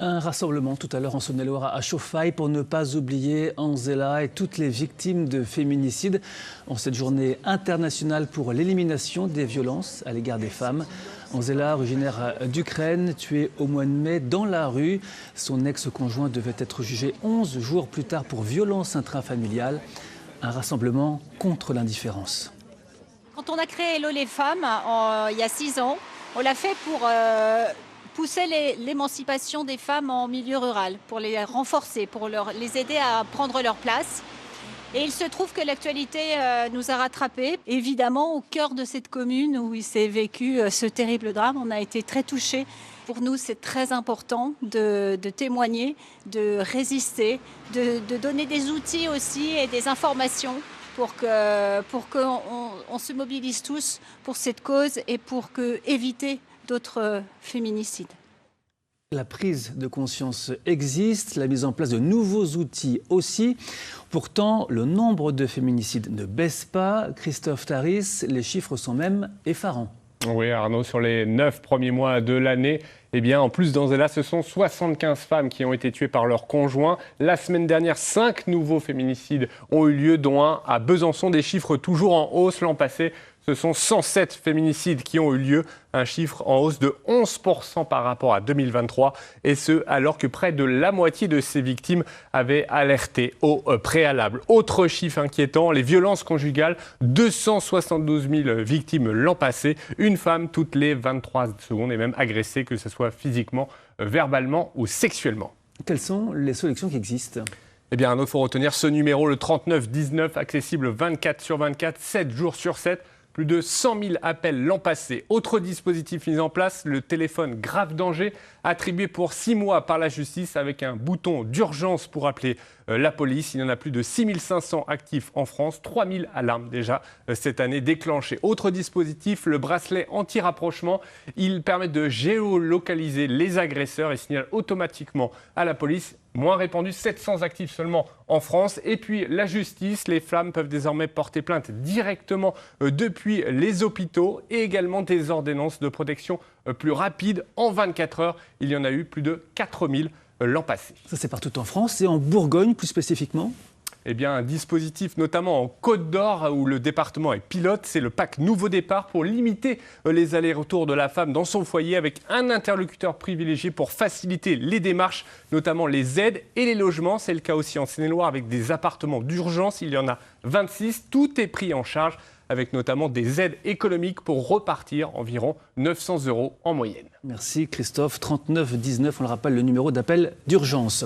Un rassemblement tout à l'heure en Saône-et-Loire à Chauffailles pour ne pas oublier Anzela et toutes les victimes de féminicide en cette journée internationale pour l'élimination des violences à l'égard des femmes. Anzela, originaire d'Ukraine, tuée au mois de mai dans la rue. Son ex-conjoint devait être jugé 11 jours plus tard pour violence intrafamiliale. Un rassemblement contre l'indifférence. Quand on a créé Hello les femmes, il y a 6 ans, on l'a fait pour pousser l'émancipation des femmes en milieu rural, pour les renforcer, pour les aider à prendre leur place. Et il se trouve que l'actualité nous a rattrapés. Évidemment, au cœur de cette commune où il s'est vécu ce terrible drame, on a été très touchés. Pour nous, c'est très important de témoigner, de résister, de donner des outils aussi et des informations pour qu'on se mobilise tous pour cette cause et pour éviter d'autres féminicides. La prise de conscience existe, la mise en place de nouveaux outils aussi. Pourtant, le nombre de féminicides ne baisse pas. Christophe Taris, les chiffres sont même effarants. Oui, Arnaud, sur les 9 premiers mois de l'année, en plus d'Anzela, ce sont 75 femmes qui ont été tuées par leur conjoint. La semaine dernière, 5 nouveaux féminicides ont eu lieu, dont un à Besançon. Des chiffres toujours en hausse. L'an passé, ce sont 107 féminicides qui ont eu lieu, un chiffre en hausse de 11% par rapport à 2023, et ce, alors que près de la moitié de ces victimes avaient alerté au préalable. Autre chiffre inquiétant, les violences conjugales, 272 000 victimes l'an passé, une femme toutes les 23 secondes est même agressée, que ce soit physiquement, verbalement ou sexuellement. Quelles sont les solutions qui existent ? Arnaud, il faut retenir ce numéro, le 3919, accessible 24 sur 24, 7 jours sur 7. Plus de 100 000 appels l'an passé. Autre dispositif mis en place, le téléphone grave danger, attribué pour 6 mois par la justice avec un bouton d'urgence pour appeler la police. Il y en a plus de 6 500 actifs en France, 3 000 alarmes déjà cette année déclenchées. Autre dispositif, le bracelet anti-rapprochement. Il permet de géolocaliser les agresseurs et signale automatiquement à la police. Moins répandu, 700 actifs seulement en France. Et puis la justice, les femmes peuvent désormais porter plainte directement depuis les hôpitaux et également des ordonnances de protection plus rapides. En 24 heures, il y en a eu plus de 4000 l'an passé. Ça, c'est partout en France et en Bourgogne plus spécifiquement ? Un dispositif notamment en Côte d'Or où le département est pilote, c'est le pack Nouveau Départ pour limiter les allers-retours de la femme dans son foyer avec un interlocuteur privilégié pour faciliter les démarches, notamment les aides et les logements. C'est le cas aussi en Saône-et-Loire avec des appartements d'urgence, il y en a 26, tout est pris en charge avec notamment des aides économiques pour repartir, environ 900 € en moyenne. Merci Christophe. 3919, on le rappelle, le numéro d'appel d'urgence.